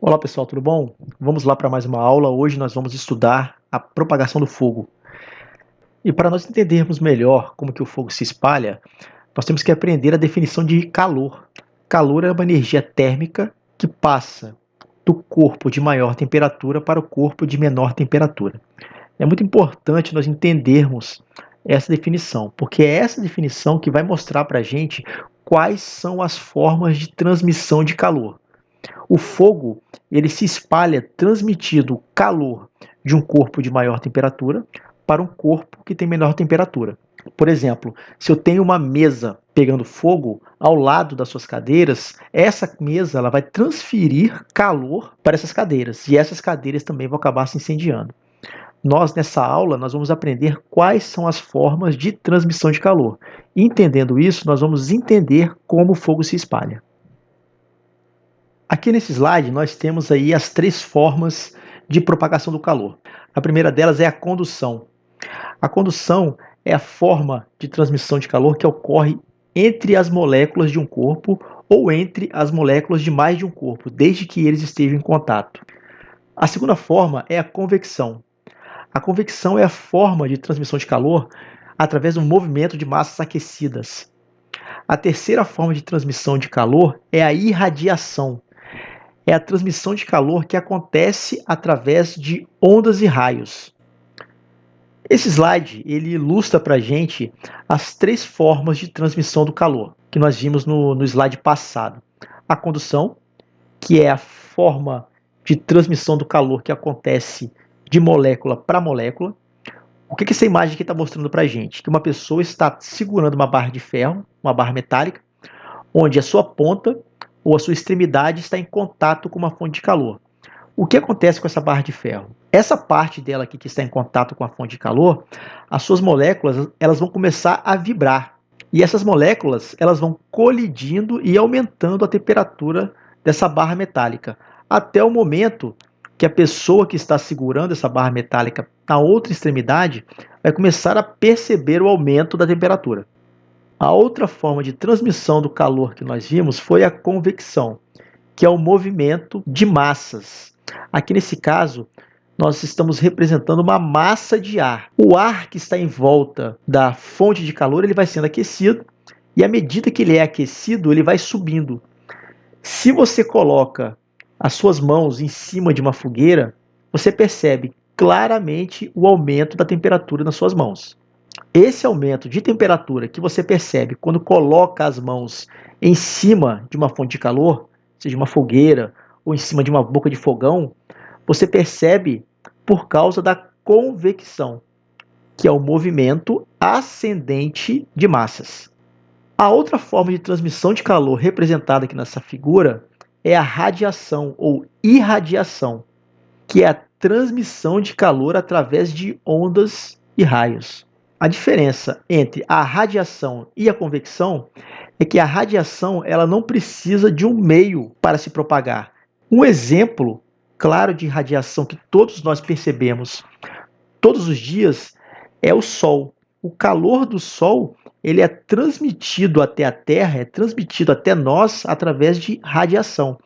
Olá pessoal, tudo bom? Vamos lá para mais uma aula. Hoje nós vamos estudar a propagação do fogo. E para nós entendermos melhor como que o fogo se espalha, nós temos que aprender a definição de calor. Calor é uma energia térmica que passa do corpo de maior temperatura para o corpo de menor temperatura. É muito importante nós entendermos essa definição, porque é essa definição que vai mostrar para a gente quais são as formas de transmissão de calor. O fogo, ele se espalha transmitindo calor de um corpo de maior temperatura para um corpo que tem menor temperatura. Por exemplo, se eu tenho uma mesa pegando fogo ao lado das suas cadeiras, essa mesa ela vai transferir calor para essas cadeiras e essas cadeiras também vão acabar se incendiando. Nessa aula, nós vamos aprender quais são as formas de transmissão de calor. Entendendo isso, nós vamos entender como o fogo se espalha. Aqui nesse slide nós temos aí as três formas de propagação do calor. A primeira delas é a condução. A condução é a forma de transmissão de calor que ocorre entre as moléculas de um corpo ou entre as moléculas de mais de um corpo, desde que eles estejam em contato. A segunda forma é a convecção. A convecção é a forma de transmissão de calor através do movimento de massas aquecidas. A terceira forma de transmissão de calor é a irradiação. É a transmissão de calor que acontece através de ondas e raios. Esse slide ele ilustra para a gente as três formas de transmissão do calor que nós vimos no slide passado. A condução, que é a forma de transmissão do calor que acontece de molécula para molécula. O que essa imagem aqui está mostrando para a gente? Que uma pessoa está segurando uma barra de ferro, uma barra metálica, onde a sua ponta ou a sua extremidade está em contato com uma fonte de calor. O que acontece com essa barra de ferro? Essa parte dela aqui que está em contato com a fonte de calor, as suas moléculas elas vão começar a vibrar. E essas moléculas elas vão colidindo e aumentando a temperatura dessa barra metálica, até o momento que a pessoa que está segurando essa barra metálica na outra extremidade vai começar a perceber o aumento da temperatura. A outra forma de transmissão do calor que nós vimos foi a convecção, que é o movimento de massas. Aqui nesse caso, nós estamos representando uma massa de ar. O ar que está em volta da fonte de calor ele vai sendo aquecido e à medida que ele é aquecido, ele vai subindo. Se você coloca as suas mãos em cima de uma fogueira, você percebe claramente o aumento da temperatura nas suas mãos. Esse aumento de temperatura que você percebe quando coloca as mãos em cima de uma fonte de calor, seja uma fogueira ou em cima de uma boca de fogão, você percebe por causa da convecção, que é o movimento ascendente de massas. A outra forma de transmissão de calor representada aqui nessa figura é a radiação ou irradiação, que é a transmissão de calor através de ondas e raios. A diferença entre a radiação e a convecção é que a radiação ela não precisa de um meio para se propagar. Um exemplo claro de radiação que todos nós percebemos todos os dias é o Sol. O calor do Sol ele é transmitido até a Terra, é transmitido até nós através de radiação.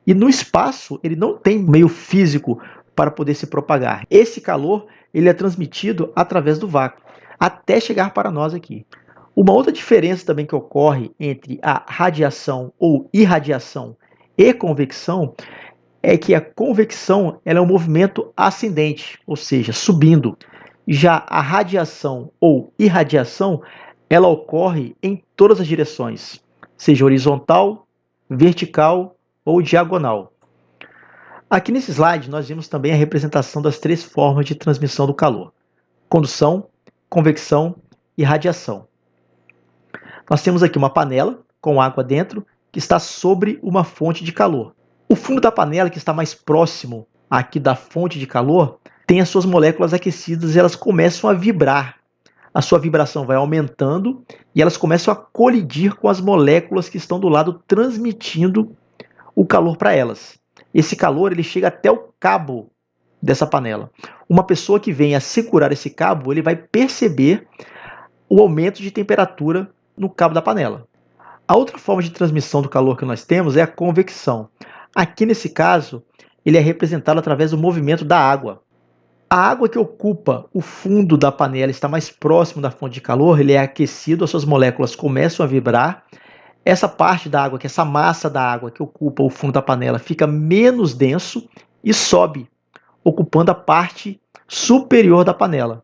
E no espaço ele não tem meio físico para poder se propagar. Esse calor ele é transmitido através do vácuo, até chegar para nós aqui. Uma outra diferença também que ocorre entre a radiação ou irradiação e convecção é que a convecção ela é um movimento ascendente, ou seja, subindo. Já a radiação ou irradiação ela ocorre em todas as direções, seja horizontal, vertical ou diagonal. Aqui nesse slide nós vimos também a representação das três formas de transmissão do calor: condução, convecção e radiação. Nós temos aqui uma panela com água dentro que está sobre uma fonte de calor. O fundo da panela, que está mais próximo aqui da fonte de calor, tem as suas moléculas aquecidas e elas começam a vibrar. A sua vibração vai aumentando e elas começam a colidir com as moléculas que estão do lado transmitindo o calor para elas. Esse calor ele chega até o cabo dessa panela. Uma pessoa que venha segurar esse cabo, ele vai perceber o aumento de temperatura no cabo da panela. A outra forma de transmissão do calor que nós temos é a convecção. Aqui nesse caso, ele é representado através do movimento da água. A água que ocupa o fundo da panela está mais próximo da fonte de calor, ele é aquecido, as suas moléculas começam a vibrar. Essa parte da água, essa massa da água que ocupa o fundo da panela, fica menos denso e sobe, ocupando a parte superior da panela.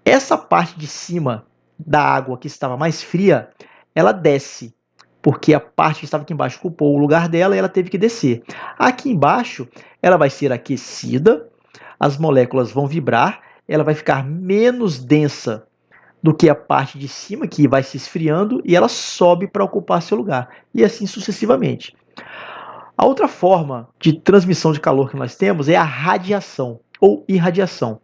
Essa parte de cima da água que estava mais fria, ela desce, porque a parte que estava aqui embaixo ocupou o lugar dela e ela teve que descer. Aqui embaixo, ela vai ser aquecida, as moléculas vão vibrar, ela vai ficar menos densa do que a parte de cima, que vai se esfriando, e ela sobe para ocupar seu lugar, e assim sucessivamente. A outra forma de transmissão de calor que nós temos é a radiação ou irradiação.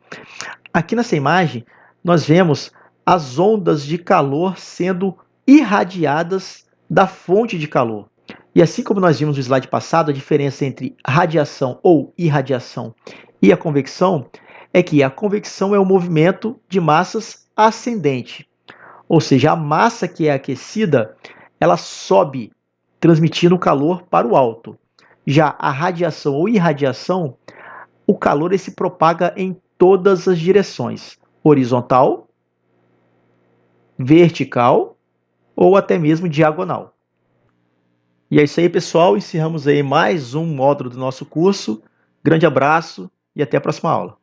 Aqui nessa imagem, nós vemos as ondas de calor sendo irradiadas da fonte de calor. E assim como nós vimos no slide passado, a diferença entre radiação ou irradiação e a convecção é que a convecção é o movimento de massas ascendente, ou seja, a massa que é aquecida, ela sobe, transmitindo o calor para o alto. Já a radiação ou irradiação, o calor se propaga em todas as direções, horizontal, vertical ou até mesmo diagonal. E é isso aí, pessoal. Encerramos aí mais um módulo do nosso curso. Grande abraço e até a próxima aula.